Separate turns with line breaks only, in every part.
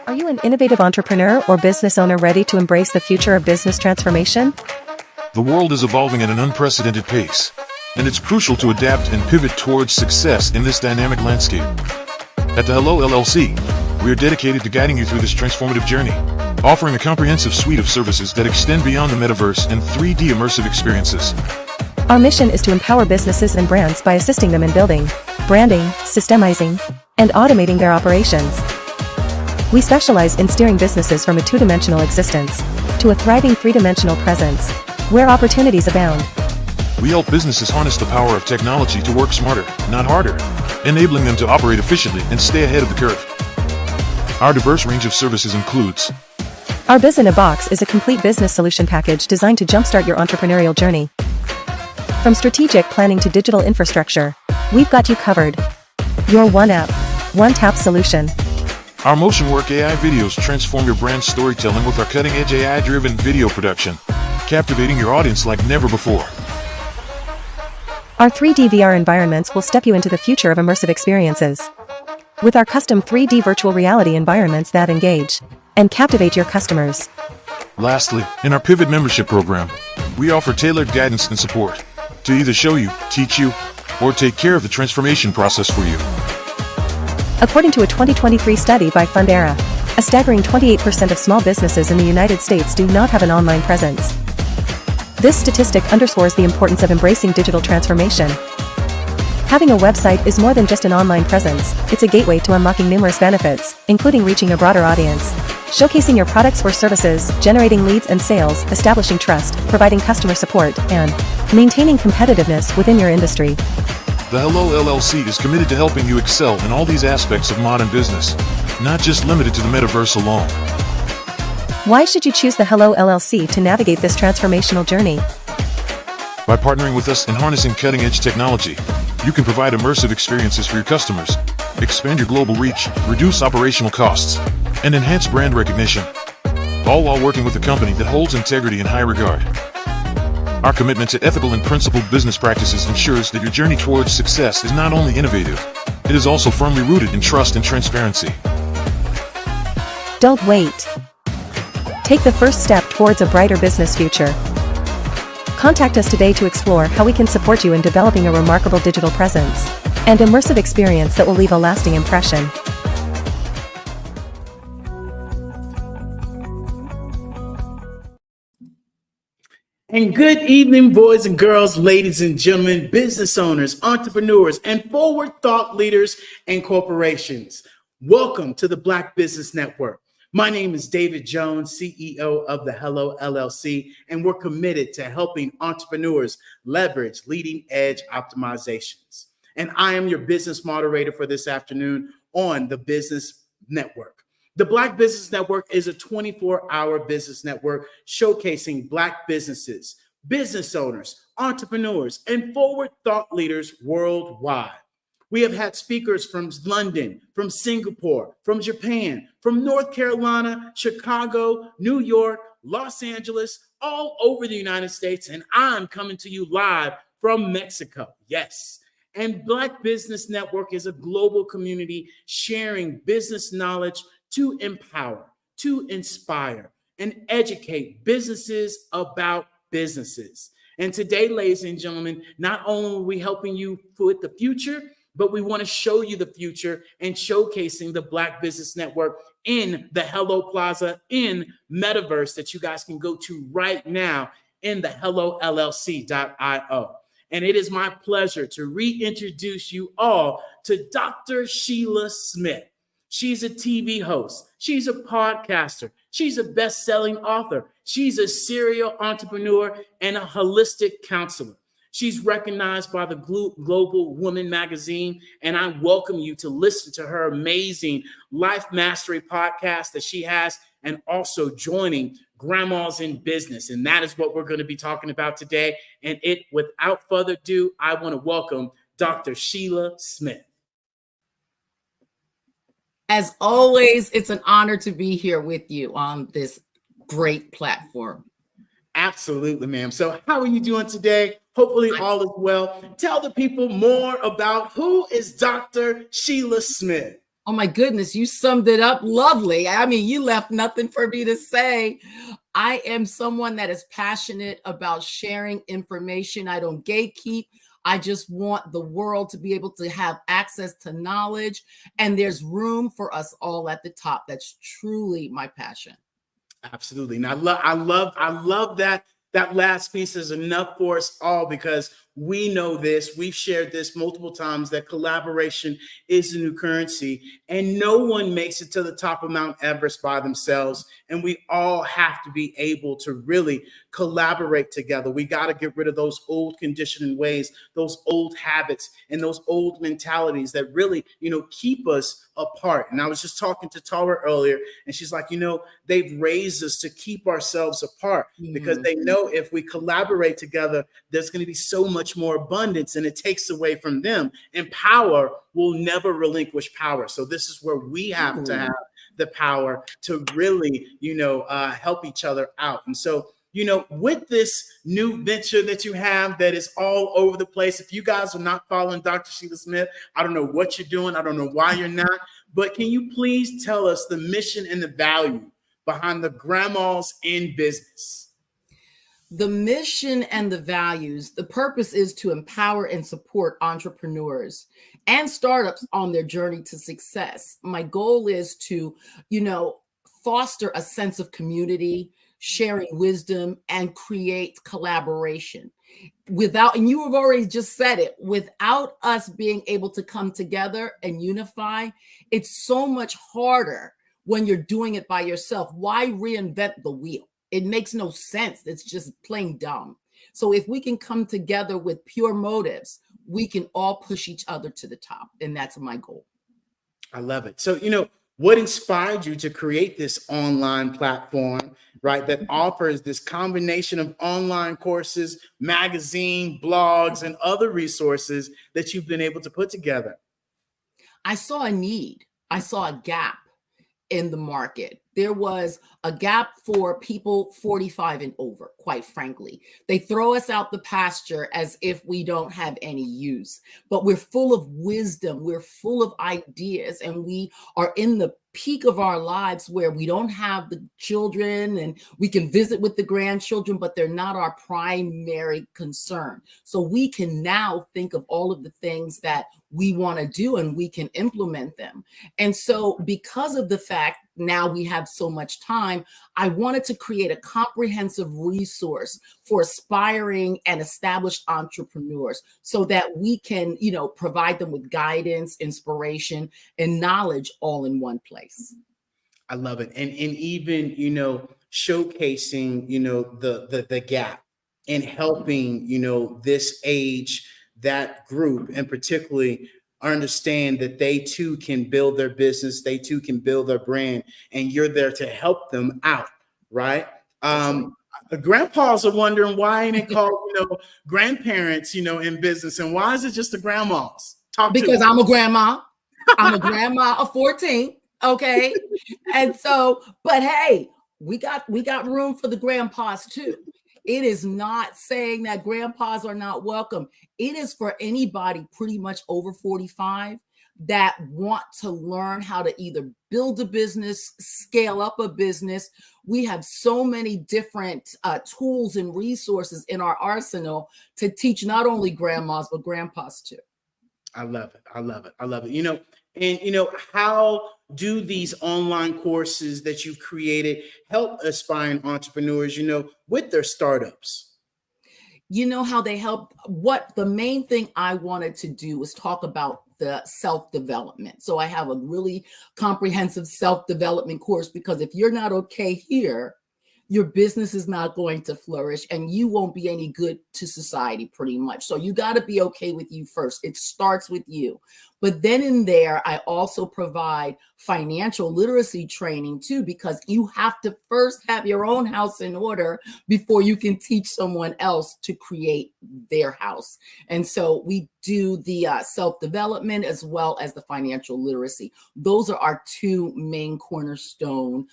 Are you an innovative entrepreneur or business owner ready to embrace the future of business transformation?
The world is evolving at an unprecedented pace, and it's crucial to adapt and pivot towards success in this dynamic landscape. At the HELLO LLC, we are dedicated to guiding you through this transformative journey, offering a comprehensive suite of services that extend beyond the metaverse and 3D immersive experiences.
Our mission is to empower businesses and brands by assisting them in building, branding, systemizing, and automating their operations. We specialize in steering businesses from a two-dimensional existence to a thriving three-dimensional presence, where opportunities abound.
We help businesses harness the power of technology to work smarter, not harder, enabling them to operate efficiently and stay ahead of the curve. Our diverse range of services includes:
Our Biz in a Box is a complete business solution package designed to jumpstart your entrepreneurial journey. From strategic planning to digital infrastructure, we've got you covered. Your one app, one tap solution.
Our Motion Work AI videos transform your brand storytelling with our cutting-edge AI-driven video production, captivating your audience like never before.
Our 3D VR environments will step you into the future of immersive experiences. With our custom 3D virtual reality environments that engage and captivate your customers.
Lastly, in our Pivot membership program, we offer tailored guidance and support to either show you, teach you, or take care of the transformation process for you.
According to a 2023 study by Fundera, a staggering 28% of small businesses in the United States do not have an online presence. This statistic underscores the importance of embracing digital transformation. Having a website is more than just an online presence, it's a gateway to unlocking numerous benefits, including reaching a broader audience, showcasing your products or services, generating leads and sales, establishing trust, providing customer support, and maintaining competitiveness within your industry.
The HELLO LLC is committed to helping you excel in all these aspects of modern business, not just limited to the metaverse alone.
Why should you choose the HELLO LLC to navigate this transformational journey?
By partnering with us in harnessing cutting-edge technology, you can provide immersive experiences for your customers, expand your global reach, reduce operational costs, and enhance brand recognition, all while working with a company that holds integrity in high regard. Our commitment to ethical and principled business practices ensures that your journey towards success is not only innovative, it is also firmly rooted in trust and transparency.
Don't wait. Take the first step towards a brighter business future. Contact us today to explore how we can support you in developing a remarkable digital presence and immersive experience that will leave a lasting impression.
And good evening, boys and girls, ladies and gentlemen, business owners, entrepreneurs, and forward thought leaders and corporations. Welcome to the Black Business Network. My name is David Jones, CEO of the HELLO LLC, and we're committed to helping entrepreneurs leverage leading edge optimizations. And I am your business moderator for this afternoon on the Business Network. The Black Business Network is a 24-hour business network showcasing Black businesses, business owners, entrepreneurs, and forward thought leaders worldwide. We have had speakers from London, from Singapore, from Japan, from North Carolina, Chicago, New York, Los Angeles, all over the United States, and I'm coming to you live from Mexico. Yes. And Black Business Network is a global community sharing business knowledge to empower, to inspire, and educate businesses about businesses. And today, ladies and gentlemen, not only are we helping you with the future, but we want to show you the future and showcasing the Black Business Network in the HELLO Plaza in Metaverse that you guys can go to right now in the HELLOLLC.io. And it is my pleasure to reintroduce you all to Dr. Sheila Smith. She's a TV host. She's a podcaster. She's a best-selling author. She's a serial entrepreneur and a holistic counselor. She's recognized by the Global Woman magazine, and I welcome you to listen to her amazing Life Mastery podcast that she has, and also joining Grandmas in Business. And that is what we're going to be talking about today. And without further ado, I want to welcome Dr. Sheila Smith.
As always, it's an honor to be here with you on this great platform.
Absolutely, ma'am. So how are you doing today? Hopefully all is well. Tell the people more about who is Dr. Sheila Smith.
Oh my goodness, you summed it up lovely. I mean, you left nothing for me to say. I am someone that is passionate about sharing information. I don't gatekeep. I just want the world to be able to have access to knowledge, and there's room for us all at the top. That's truly my passion.
Absolutely. And I love that last piece is enough for us all because we know this. We've shared this multiple times that collaboration is the new currency, and no one makes it to the top of Mount Everest by themselves. And we all have to be able to really collaborate together. We got to get rid of those old conditioning ways, those old habits, and those old mentalities that really, keep us apart. And I was just talking to Tara earlier, and she's like, they've raised us to keep ourselves apart because they know if we collaborate together, there's going to be so much more abundance, and it takes away from them. And power will never relinquish power. So this is where we have to have the power to really, help each other out. And so, with this new venture that you have that is all over the place, if you guys are not following Dr. Sheila Smith, I don't know what you're doing. I don't know why you're not, but can you please tell us the mission and the value behind the Grandmas in Business?
The mission and the values, the purpose is to empower and support entrepreneurs and startups on their journey to success. My goal is to, foster a sense of community, sharing wisdom, and create collaboration. And you have already just said it, without us being able to come together and unify, it's so much harder when you're doing it by yourself. Why reinvent the wheel? It makes no sense. It's just plain dumb. So if we can come together with pure motives, we can all push each other to the top. And that's my goal.
I love it. So, what inspired you to create this online platform, right, that offers this combination of online courses, magazine, blogs, and other resources that you've been able to put together?
I saw a need. I saw a gap in the market. There was a gap for people 45 and over, quite frankly. They throw us out the pasture as if we don't have any use, but we're full of wisdom. We're full of ideas, and we are in the peak of our lives where we don't have the children and we can visit with the grandchildren, but they're not our primary concern. So we can now think of all of the things that we want to do and we can implement them. And so because of the fact now we have so much time, I wanted to create a comprehensive resource for aspiring and established entrepreneurs so that we can, provide them with guidance, inspiration, and knowledge all in one place.
I love it. And even, showcasing, the gap and helping, this age, that group, and particularly understand that they too can build their business, they too can build their brand, and you're there to help them out, right? Grandpas are wondering why ain't it called, grandparents, in business, and why is it just the grandmas?
Because I'm a grandma. I'm a grandma of 14. Okay. And so, but hey, we got room for the grandpas too. It is not saying that grandpas are not welcome. It is for anybody pretty much over 45 that want to learn how to either build a business, scale up a business. We have so many different tools and resources in our arsenal to teach not only grandmas, but grandpas too.
I love it. I love it. I love it. And how do these online courses that you've created help aspiring entrepreneurs, with their startups?
How they help? What the main thing I wanted to do was talk about the self-development. So I have a really comprehensive self-development course, because if you're not okay here, your business is not going to flourish and you won't be any good to society pretty much. So you got to be okay with you first. It starts with you. But then in there, I also provide financial literacy training too, because you have to first have your own house in order before you can teach someone else to create their house. And so we do the self-development as well as the financial literacy. Those are our two main cornerstone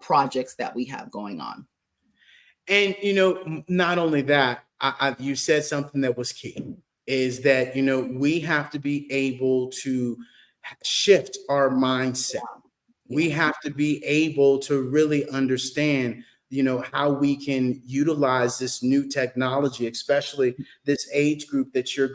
projects that we have going on.
And, not only that, you said something that was key, is that, we have to be able to shift our mindset. We have to be able to really understand, how we can utilize this new technology, especially this age group that you're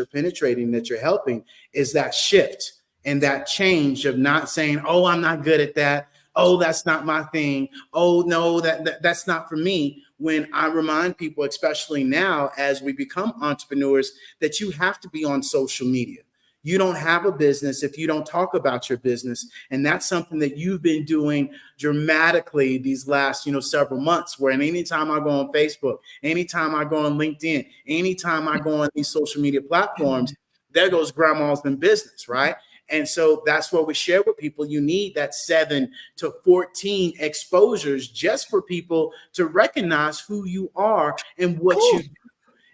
penetrating, that you're helping, is that shift and that change of not saying, oh, I'm not good at that. Oh, that's not my thing. Oh, no, that's not for me. When I remind people, especially now as we become entrepreneurs, that you have to be on social media. You don't have a business if you don't talk about your business. And that's something that you've been doing dramatically these last, several months, where anytime I go on Facebook, anytime I go on LinkedIn, anytime I go on these social media platforms, there goes Grandma's in business, right? And so that's what we share with people. You need that 7 to 14 exposures just for people to recognize who you are and what you do.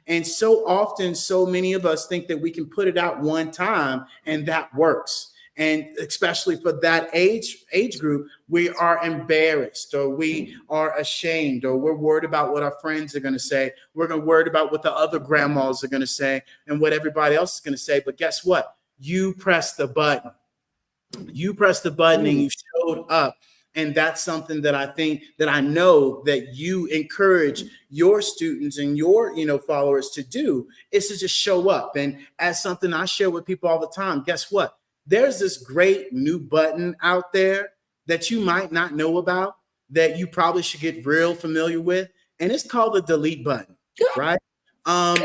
And so often, so many of us think that we can put it out one time and that works. And especially for that age group, we are embarrassed, or we are ashamed, or we're worried about what our friends are going to say. We're worried about what the other grandmas are going to say and what everybody else is going to say. But guess what? You press the button. You pressed the button and you showed up. And that's something that I know that you encourage your students and your, followers to do, is to just show up. And as something I share with people all the time, guess what? There's this great new button out there that you might not know about, that you probably should get real familiar with. And it's called the delete button, right? And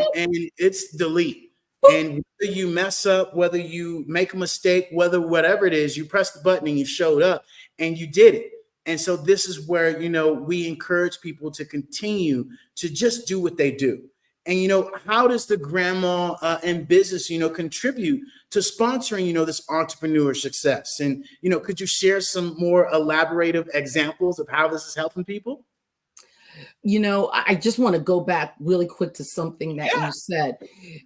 it's delete. And whether you mess up, whether you make a mistake, whatever it is, you press the button and you showed up and you did it. And so this is where, we encourage people to continue to just do what they do. And, how does the Grandma in Business, contribute to sponsoring, this entrepreneur success? And, could you share some more elaborative examples of how this is helping people?
I just want to go back really quick to something that you said.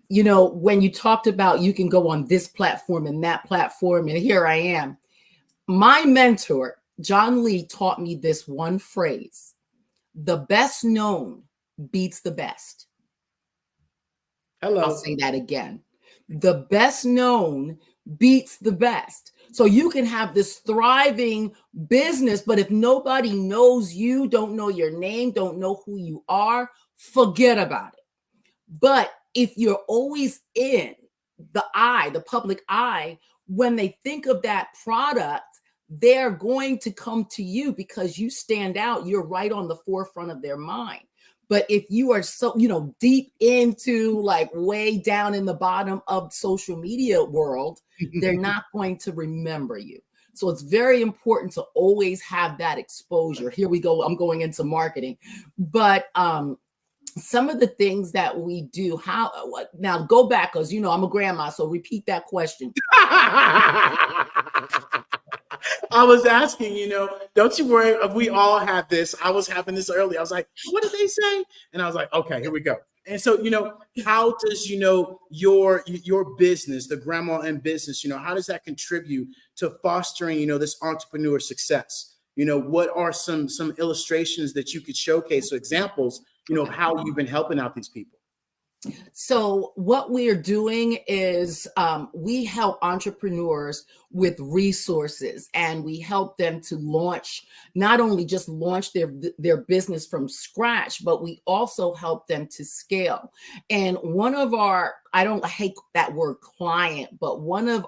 When you talked about you can go on this platform and that platform, and here I am. My mentor, John Lee, taught me this one phrase: the best known beats the best.
Hello.
I'll say that again. The best known beats the best. So you can have this thriving business, but if nobody knows you, don't know your name, don't know who you are, forget about it. But if you're always in the public eye, when they think of that product, they're going to come to you because you stand out. You're right on the forefront of their mind. But if you are so, deep into, like, way down in the bottom of social media world, they're not going to remember you. So it's very important to always have that exposure. Here we go. I'm going into marketing, but some of the things that we do, now go back, because, I'm a grandma. So repeat that question.
I was asking, don't you worry, we all have this. I was having this earlier. I was like, what did they say? And I was like, okay, here we go. And so, how does, your business, the Grandma in Business, how does that contribute to fostering, this entrepreneur success? What are some illustrations that you could showcase, or examples, of how you've been helping out these people?
So what we're doing is we help entrepreneurs with resources, and we help them to not only just launch their business from scratch, but we also help them to scale. And one of our, I hate that word client, but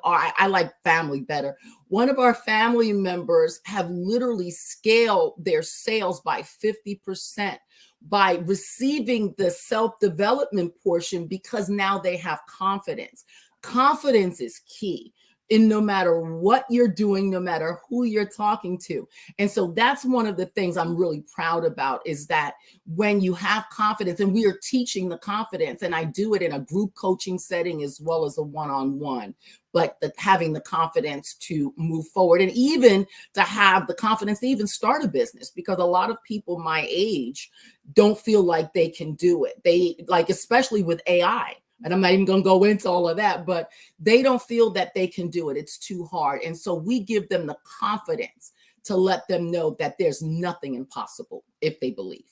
I like family better. One of our family members have literally scaled their sales by 50%. By receiving the self-development portion, because now they have confidence. Confidence is key in no matter what you're doing, no matter who you're talking to. And so that's one of the things I'm really proud about, is that when you have confidence, and we are teaching the confidence, and I do it in a group coaching setting as well as a one-on-one, but having the confidence to move forward, and even to have the confidence to even start a business, because a lot of people my age don't feel like they can do it. They, like, especially with AI, and I'm not even going to go into all of that, but they don't feel that they can do it. It's too hard. And so we give them the confidence to let them know that there's nothing impossible if they believe.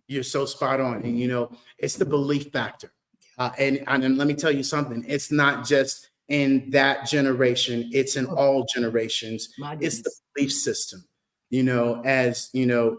You're so spot on. And, it's the belief factor. And let me tell you something. It's not just in that generation, it's in
Oh,
all generations.
my
It's the
goodness.
belief system. As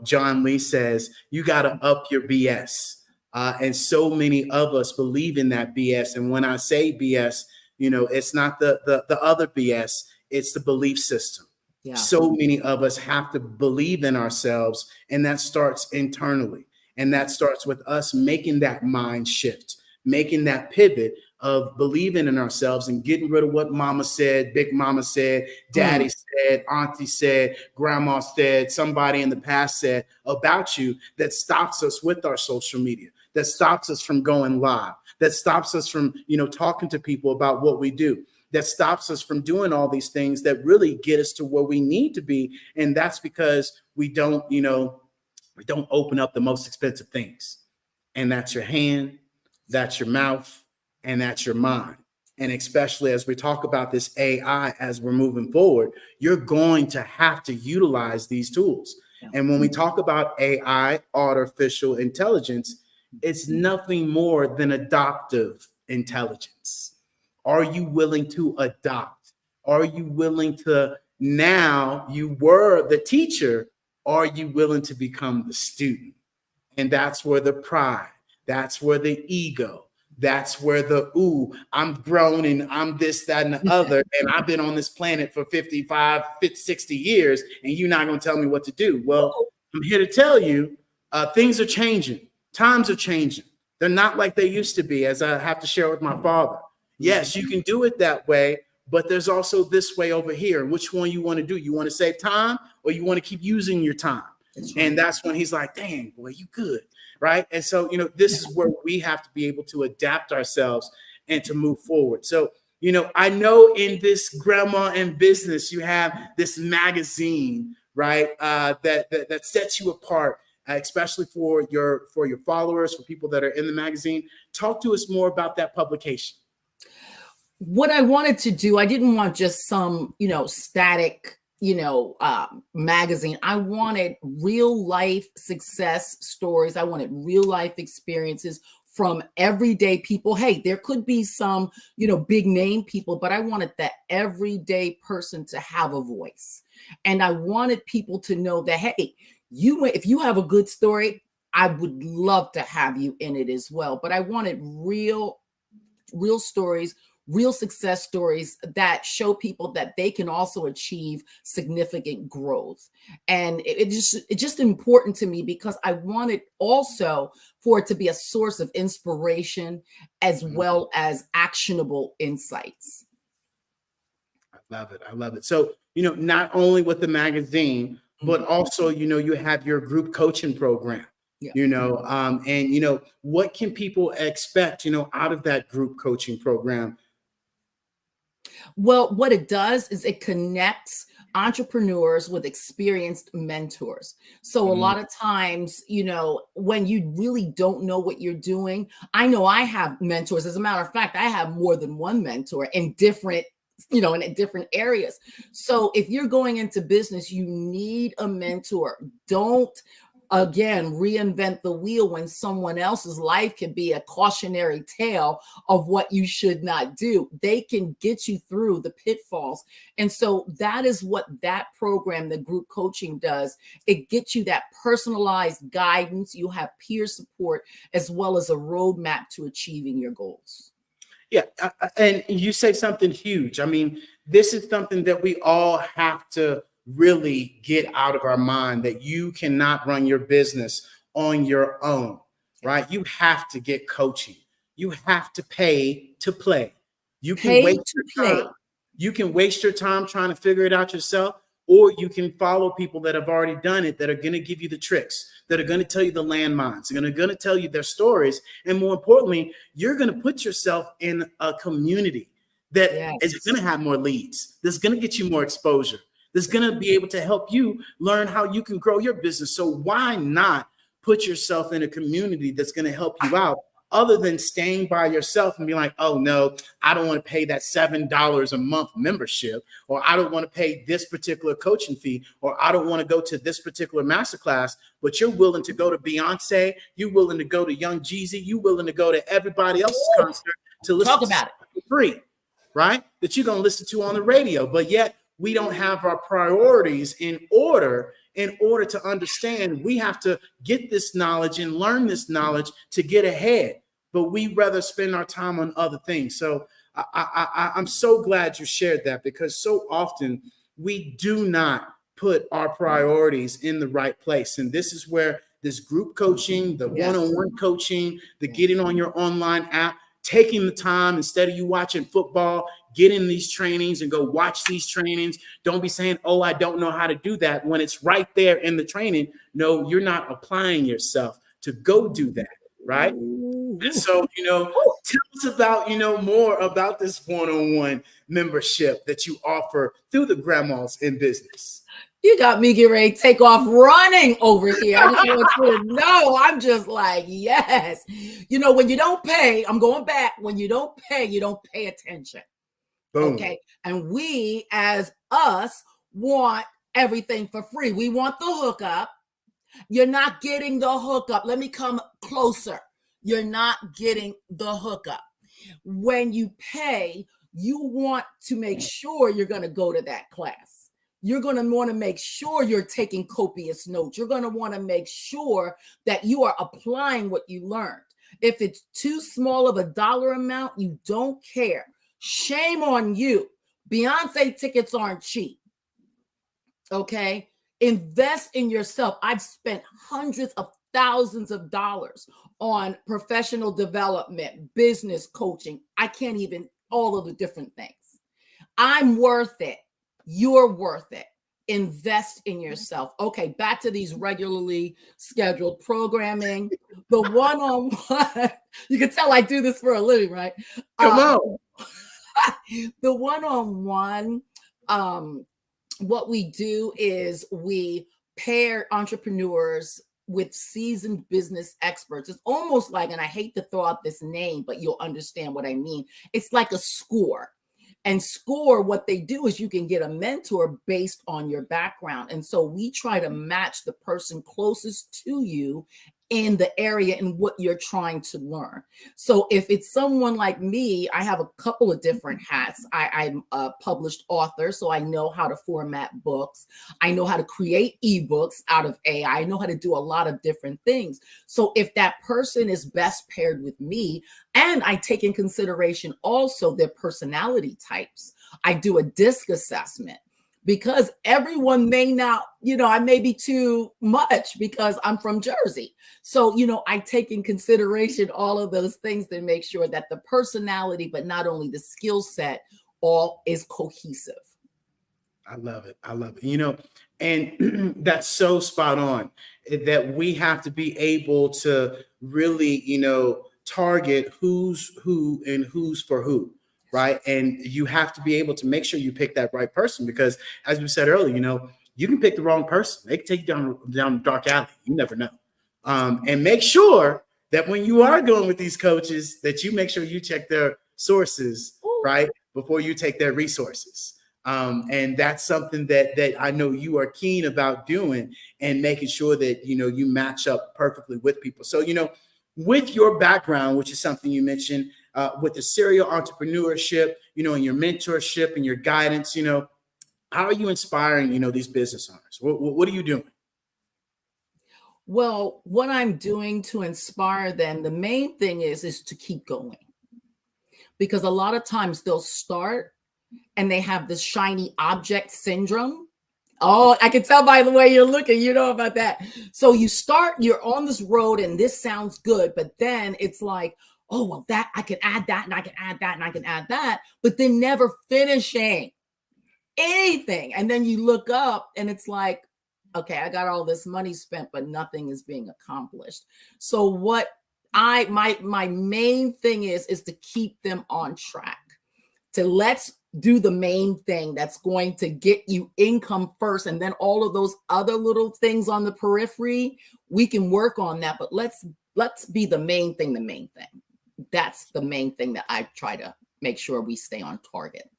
John Lee says, you got to up your BS. And so many of us believe in that BS. And when I say BS, it's not the other BS, it's the belief system.
Yeah.
So many of us have to believe in ourselves, and that starts internally. And that starts with us making that mind shift, making that pivot of believing in ourselves and getting rid of what mama said, big mama said, daddy said, auntie said, grandma said, somebody in the past said about you, that stops us with our social media, that stops us from going live, that stops us from, talking to people about what we do, that stops us from doing all these things that really get us to where we need to be. And that's because we don't open up the most expensive things. And that's your hand, that's your mouth, and that's your mind. And especially as we talk about this AI as we're moving forward, you're going to have to utilize these tools.
Yeah.
And when we talk about AI, artificial intelligence, it's nothing more than adaptive intelligence. Are you willing to adopt? Are you willing to, now you were the teacher, are you willing to become the student? And that's where the pride, that's where the ego, that's where the, ooh, I'm grown and I'm this, that, and the other. And I've been on this planet for 55, 50, 60 years, and you're not going to tell me what to do. Well, I'm here to tell you, things are changing. Times are changing. They're not like they used to be, as I have to share with my father. Yes, you can do it that way, but there's also this way over here. Which one you want to do? You want to save time, or you want to keep using your time? And that's when he's like, dang, boy, you good. Right. And so, this is where we have to be able to adapt ourselves and to move forward. So, I know in this Grandma in Business, you have this magazine, right, that sets you apart, especially for your followers, for people that are in the magazine. Talk to us more about that publication.
What I wanted to do, I didn't want just some, static, magazine. I wanted real life success stories. I wanted real life experiences from everyday people. Hey, there could be some, big name people, but I wanted that everyday person to have a voice. And I wanted people to know that, hey, if you have a good story, I would love to have you in it as well. But I wanted real stories, real success stories that show people that they can also achieve significant growth. And it's just important to me because I wanted also for it to be a source of inspiration as well as actionable insights.
I love it. I love it. So, not only with the magazine, but also, you have your group coaching program. Yeah. What can people expect, out of that group coaching program?
Well, what it does is it connects entrepreneurs with experienced mentors. So a lot of times, when you really don't know what you're doing, I know I have mentors. As a matter of fact, I have more than one mentor in different in different areas. So if you're going into business, you need a mentor. Don't again reinvent the wheel when someone else's life can be a cautionary tale of what you should not do. They can get you through the pitfalls. And so that is what that program, the group coaching, does. It gets you that personalized guidance. You have peer support as well as a roadmap to achieving your goals.
Yeah. And you say something huge. I mean, this is something that we all have to really get out of our mind, that you cannot run your business on your own, right? You have to get coaching. You have to pay to play. You can waste your time. You can waste your time trying to figure it out yourself, or you can follow people that have already done it, that are going to give you the tricks, that are going to tell you the landmines, they're going to tell you their stories. And more importantly, you're going to put yourself in a community that is going to have more leads, that's going to get you more exposure, that's going to be able to help you learn how you can grow your business. So why not put yourself in a community that's going to help you out, other than staying by yourself and be like, oh no, I don't want to pay that $7 a month membership, or I don't want to pay this particular coaching fee, or I don't want to go to this particular masterclass. But you're willing to go to Beyonce, you're willing to go to Young Jeezy, you're willing to go to everybody else's concert to listen
about it
for free, right? That you're going to listen to on the radio, but yet we don't have our priorities in order to understand. We have to get this knowledge and learn this knowledge to get ahead, but we rather spend our time on other things. So I'm so glad you shared that, because so often we do not put our priorities in the right place. And this is where this group coaching, the one-on-one coaching, the getting on your online app, taking the time instead of you watching football, get in these trainings and go watch these trainings. Don't be saying, oh, I don't know how to do that, when it's right there in the training. No, you're not applying yourself to go do that, right? And so, tell us about, more about this one-on-one membership that you offer through the Grandmas in Business.
You got me getting ready to take off running over here. I just want you to know, I'm just like, yes. When you don't pay, I'm going back. When you don't pay attention.
Boom.
Okay. And we, as us, want everything for free. We want the hookup. You're not getting the hookup. Let me come closer. You're not getting the hookup. When you pay, you want to make sure you're going to go to that class. You're going to want to make sure you're taking copious notes. You're going to want to make sure that you are applying what you learned. If it's too small of a dollar amount, you don't care. Shame on you. Beyonce tickets aren't cheap. Okay? Invest in yourself. I've spent hundreds of thousands of dollars on professional development, business coaching. I can't even, all of the different things. I'm worth it. You're worth it. Invest in yourself. Okay, back to these regularly scheduled programming. The one-on-one, you can tell I do this for a living, right?
Come on.
The one-on-one, what we do is we pair entrepreneurs with seasoned business experts. It's almost like, and I hate to throw out this name, but you'll understand what I mean. It's like a score. And score, what they do is you can get a mentor based on your background. And so we try to match the person closest to you in the area and what you're trying to learn. So if it's someone like me, I have a couple of different hats. I'm a published author, so I know how to format books. I know how to create ebooks out of AI. I know how to do a lot of different things. So if that person is best paired with me, and I take in consideration also their personality types, I do a DISC assessment. Because everyone may not, I may be too much because I'm from Jersey. So, I take in consideration all of those things to make sure that the personality, but not only the skill set, all is cohesive.
I love it. I love it. And that's so spot on, that we have to be able to really, target who's who and who's for who. Right. And you have to be able to make sure you pick that right person, because as we said earlier, you can pick the wrong person. They can take you down a dark alley. You never know. And make sure that when you are going with these coaches, that you make sure you check their sources, right, before you take their resources. And that's something that I know you are keen about doing, and making sure that, you match up perfectly with people. So, with your background, which is something you mentioned, with the serial entrepreneurship, and your mentorship and your guidance, how are you inspiring, these business owners? What are you doing?
Well, what I'm doing to inspire them, the main thing is to keep going. Because a lot of times they'll start and they have this shiny object syndrome. Oh, I can tell by the way you're looking, you know about that. So you start, you're on this road and this sounds good, but then it's like, oh, well, that I can add that and I can add that and I can add that, but then never finishing anything. And then you look up and it's like, okay, I got all this money spent, but nothing is being accomplished. So what my main thing is to keep them on track, to let's do the main thing that's going to get you income first. And then all of those other little things on the periphery, we can work on that, but let's be the main thing. That's the main thing that I try to make sure we stay on target.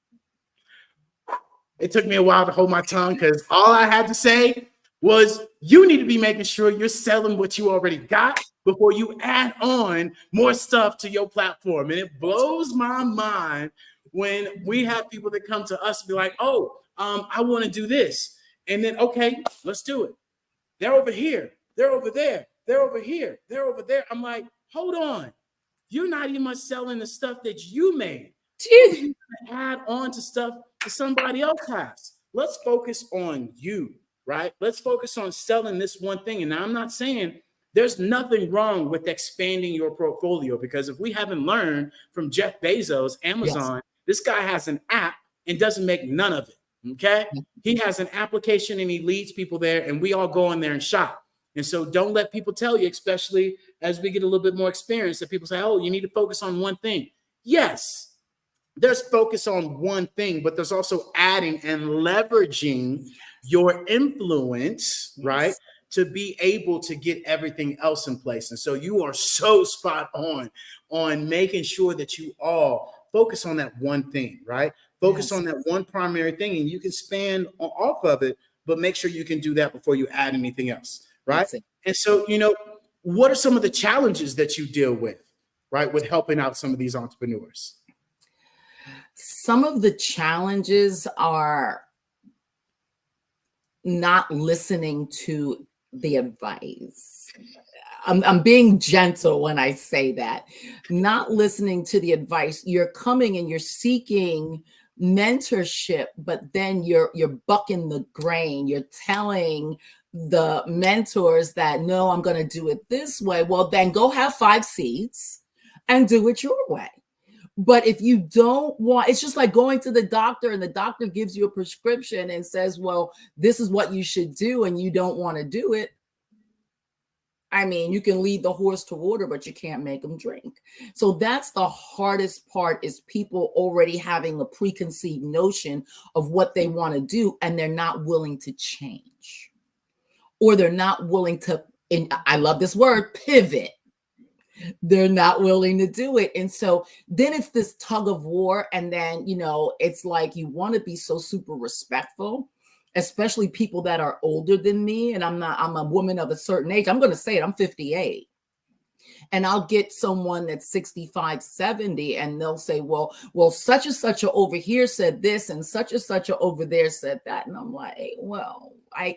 It took me a while to hold my tongue, because all I had to say was, you need to be making sure you're selling what you already got before you add on more stuff to your platform. And it blows my mind when we have people that come to us and be like, oh, I want to do this. And then, okay, let's do it. They're over here. They're over there. They're over here. They're over there. I'm like, hold on. You're not even selling the stuff that you made. You add on to stuff that somebody else has. Let's focus on you, right? Let's focus on selling this one thing. And I'm not saying there's nothing wrong with expanding your portfolio, because if we haven't learned from Jeff Bezos, Amazon, this guy has an app and doesn't make none of it. Okay. He has an application and he leads people there, and we all go in there and shop. And so don't let people tell you, especially as we get a little bit more experience, that people say, oh, you need to focus on one thing. Yes, there's focus on one thing, but there's also adding and leveraging your influence, right, to be able to get everything else in place. And so you are so spot on making sure that you all focus on that one thing, right? Focus on that one primary thing, and you can span off of it, but make sure you can do that before you add anything else, right? And so, what are some of the challenges that you deal with, right, with helping out some of these entrepreneurs?
Some of the challenges are not listening to the advice. I'm being gentle when I say that. Not listening to the advice. You're coming and you're seeking mentorship, but then you're bucking the grain. You're telling the mentors that, no, I'm going to do it this way. Well, then go have 5 seeds and do it your way. But if you don't want, it's just like going to the doctor and the doctor gives you a prescription and says, well, this is what you should do, and you don't want to do it. I mean, you can lead the horse to water, but you can't make them drink. So that's the hardest part, is people already having a preconceived notion of what they want to do, and they're not willing to change, or they're not willing to, and I love this word, pivot. They're not willing to do it. And so then it's this tug of war. And then, it's like you want to be so super respectful, especially people that are older than me. And I'm a woman of a certain age. I'm going to say it. I'm 58. And I'll get someone that's 65, 70, and they'll say, well, such and such over here said this, and such over there said that. And I'm like, well, I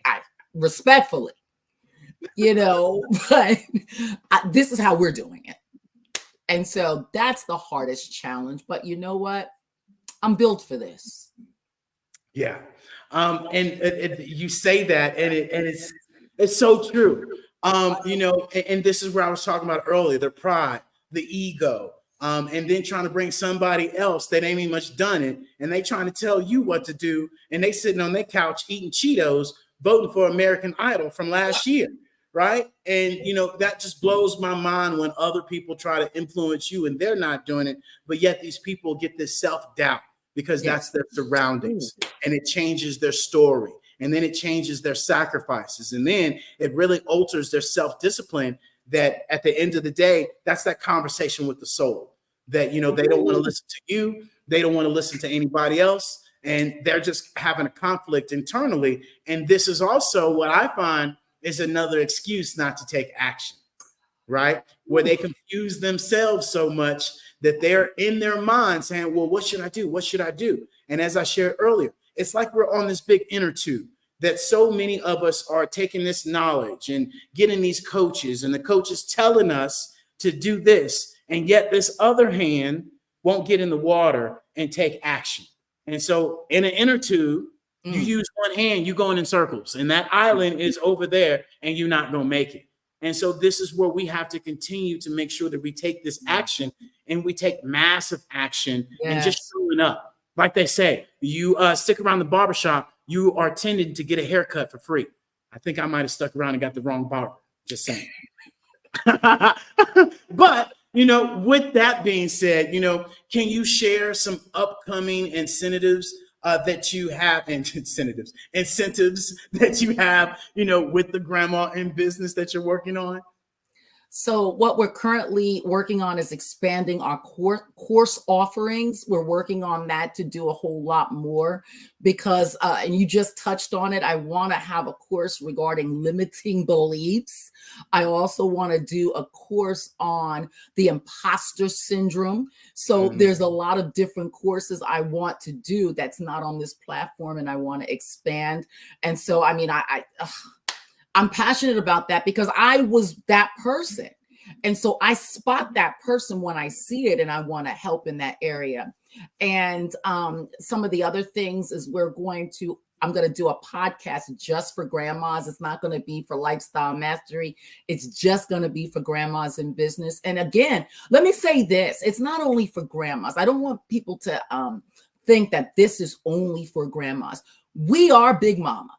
respectfully, but this is how we're doing it. And so that's the hardest challenge. But you know what? I'm built for this.
Yeah. And you say that, and it's so true. And this is where I was talking about earlier, the pride, the ego, and then trying to bring somebody else that ain't even much done it, and they trying to tell you what to do, and they sitting on their couch eating Cheetos, voting for American Idol from last year. Right. And, that just blows my mind when other people try to influence you and they're not doing it. But yet these people get this self-doubt because that's their surroundings, and it changes their story. And then it changes their sacrifices. And then it really alters their self-discipline, that at the end of the day, that's that conversation with the soul that, they don't want to listen to you. They don't want to listen to anybody else. And they're just having a conflict internally. And this is also what I find is another excuse not to take action, right? Where they confuse themselves so much that they're in their mind saying, well, what should I do? What should I do? And as I shared earlier, it's like we're on this big inner tube, that so many of us are taking this knowledge and getting these coaches, and the coaches telling us to do this. And yet this other hand won't get in the water and take action. And so in an inner tube, you use one hand, you're going in circles, and that island is over there, and you're not going to make it. And so this is where we have to continue to make sure that we take this action, and we take massive action and just showing up. Like they say, you stick around the barbershop, you are tending to get a haircut for free. I think I might have stuck around and got the wrong barber. Just saying. But, with that being said, can you share some upcoming incentives that you have, and incentives that you have, with the grandma in business that you're working on?
So what we're currently working on is expanding our course offerings. We're working on that to do a whole lot more because, and you just touched on it, I want to have a course regarding limiting beliefs. I also want to do a course on the imposter syndrome. So there's a lot of different courses I want to do that's not on this platform, and I want to expand. And so, I mean, I'm passionate about that because I was that person. And so I spot that person when I see it, and I want to help in that area. And some of the other things is I'm going to do a podcast just for grandmas. It's not going to be for lifestyle mastery. It's just going to be for grandmas in business. And again, let me say this. It's not only for grandmas. I don't want people to think that this is only for grandmas. We are Big Mama.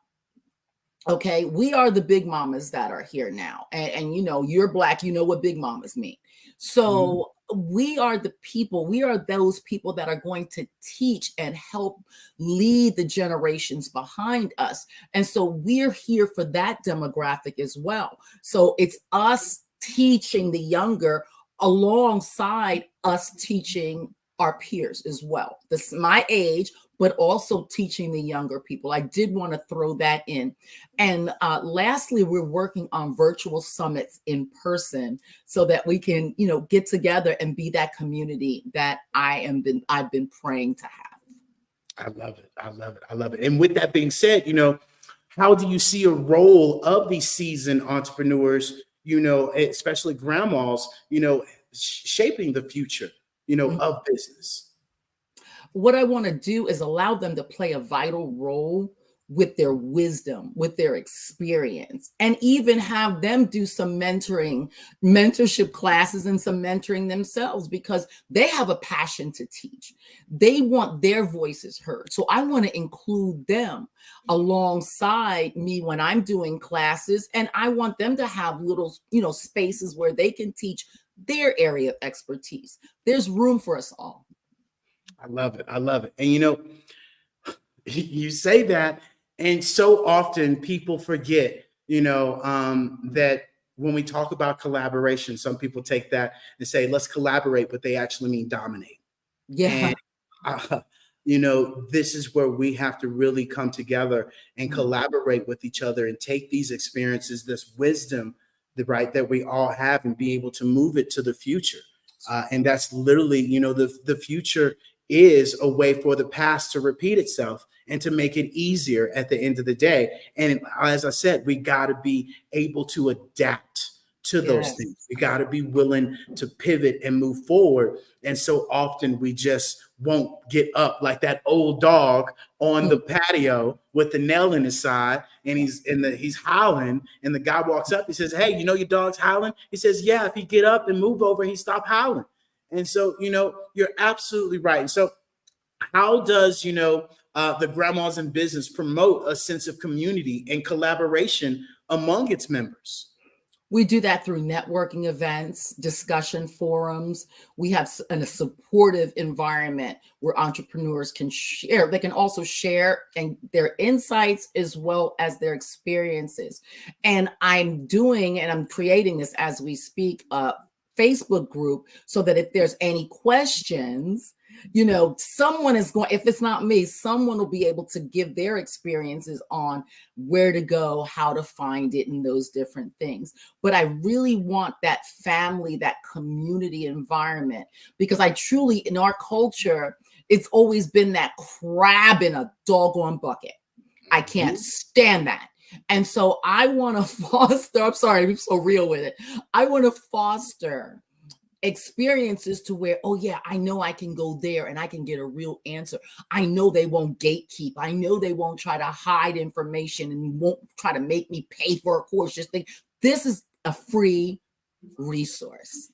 Okay, we are the big mamas that are here now. And you know, you're Black, you know what big mamas mean. So we are the people, we are those people that are going to teach and help lead the generations behind us. And so we're here for that demographic as well. So it's us teaching the younger alongside us teaching our peers as well. This is my age, but also teaching the younger people. I did want to throw that in. And lastly, we're working on virtual summits in person so that we can, you know, get together and be that community that I've been praying to have.
I love it. I love it. I love it. And with that being said, you know, how do you see a role of these seasoned entrepreneurs, you know, especially grandmas, you know, shaping the future, you know, of business?
What I want to do is allow them to play a vital role with their wisdom, with their experience, and even have them do some mentorship classes and some mentoring themselves because they have a passion to teach. They want their voices heard. So I want to include them alongside me when I'm doing classes, and I want them to have little, you know, spaces where they can teach their area of expertise. There's room for us all.
I love it. I love it. And, you know, you say that, and so often people forget, you know, that when we talk about collaboration, some people take that and say, let's collaborate, but they actually mean dominate.
Yeah.
And, you know, this is where we have to really come together and collaborate with each other and take these experiences, this wisdom, that we all have, and be able to move it to the future. And that's literally, you know, the future is a way for the past to repeat itself and to make it easier at the end of the day. And as I said, we got to be able to adapt to those things. We got to be willing to pivot and move forward. And so often we just won't get up like that old dog on the patio with the nail in his side, and he's howling, and the guy walks up, he says, "Hey, you know your dog's howling?" He says, "Yeah, if he get up and move over, he stop howling." And so, you know, you're absolutely right. And so how does, you know, the Grandmas in Business promote a sense of community and collaboration among its members?
We do that through networking events, discussion forums. We have a supportive environment where entrepreneurs can share. They can also share and their insights as well as their experiences. And I'm creating this as we speak, Facebook group, so that if there's any questions, you know, if it's not me, someone will be able to give their experiences on where to go, how to find it, and those different things. But I really want that family, that community environment, because I truly, in our culture, it's always been that crab in a doggone bucket. I can't stand that. And so I want to foster, I'm sorry, I'm so real with it. I want to foster experiences to where, oh yeah, I know I can go there and I can get a real answer. I know they won't gatekeep. I know they won't try to hide information and won't try to make me pay for a course. Just think, this is a free resource.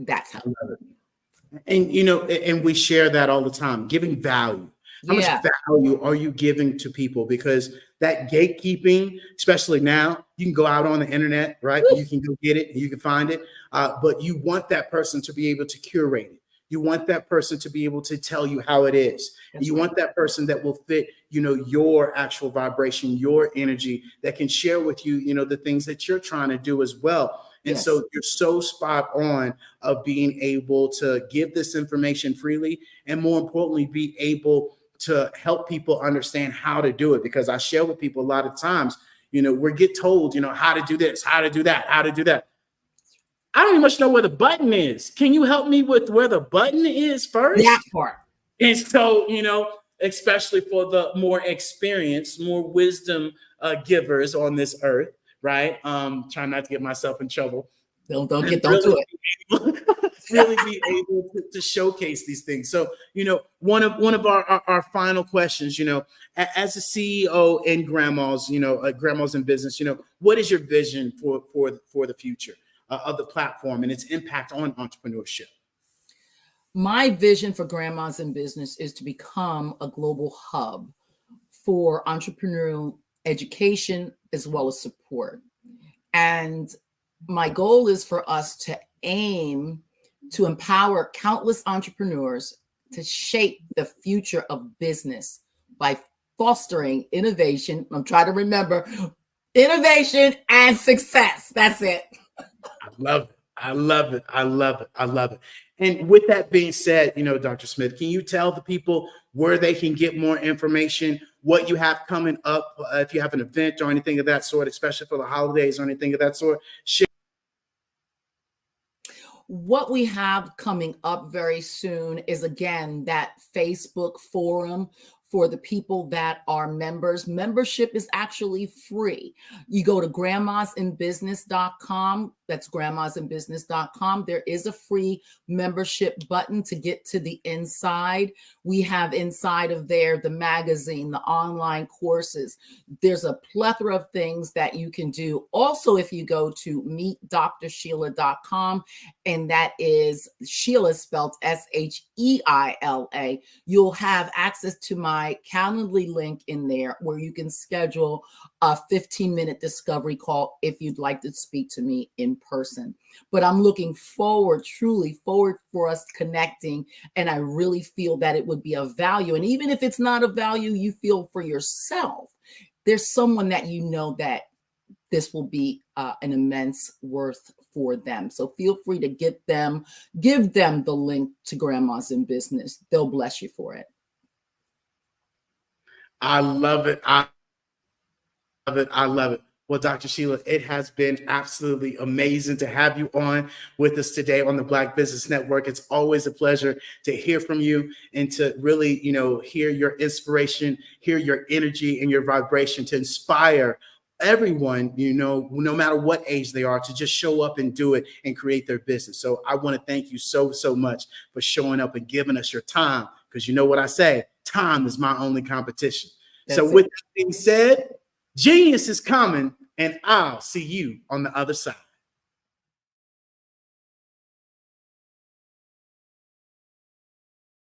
That's how.
I love it. And, you know, and we share that all the time, giving value. How much value are you giving to people? Because that gatekeeping, especially now, you can go out on the internet, right? You can go get it and you can find it. But you want that person to be able to curate it. You want that person to be able to tell you how it is. You want that person that will fit, you know, your actual vibration, your energy, that can share with you, you know, the things that you're trying to do as well. And
Yes.
so you're so spot on of being able to give this information freely, and more importantly, be able to help people understand how to do it. Because I share with people a lot of times, we get told, how to do this, how to do that, how to do that. I don't even much know where the button is. Can you help me with where the button is first?
That part.
And so, especially for the more experienced, more wisdom givers on this earth, right? Trying not to get myself in trouble.
Don't do it.
Really be able to showcase these things. So, one of our final questions, as a CEO in grandmas, grandmas in business, what is your vision for the future of the platform and its impact on entrepreneurship?
My vision for Grandmas in Business is to become a global hub for entrepreneurial education as well as support. And my goal is for us to aim to empower countless entrepreneurs to shape the future of business by fostering innovation. I'm trying to remember innovation and success. That's it.
I love it. I love it. I love it. I love it. And with that being said, Dr. Smith, can you tell the people where they can get more information, what you have coming up, if you have an event or anything of that sort, especially for the holidays or anything of that sort?
What we have coming up very soon is, again, that Facebook forum for the people that are members. Membership is actually free. You go to grandmasinbusiness.com. That's grandmasinbusiness.com. There is a free membership button to get to the inside. We have inside of there the magazine, the online courses. There's a plethora of things that you can do. Also, if you go to meetdrsheila.com, and that is Sheila spelled Sheila, you'll have access to my Calendly link in there where you can schedule a 15-minute discovery call if you'd like to speak to me in person. But I'm looking forward, truly forward for us connecting. And I really feel that it would be of value. And even if it's not of value you feel for yourself, there's someone that that this will be an immense worth for them. So feel free to give them the link to Grandmas in Business. They'll bless you for it.
I love it. I love it. I love it. Well, Dr. Sheila, it has been absolutely amazing to have you on with us today on the Black Business Network. It's always a pleasure to hear from you and to really, hear your inspiration, hear your energy and your vibration to inspire everyone, no matter what age they are, to just show up and do it and create their business. So I want to thank you so much for showing up and giving us your time, because you know what I say, time is my only competition. So with that being said, genius is coming, and I'll see you on the other side.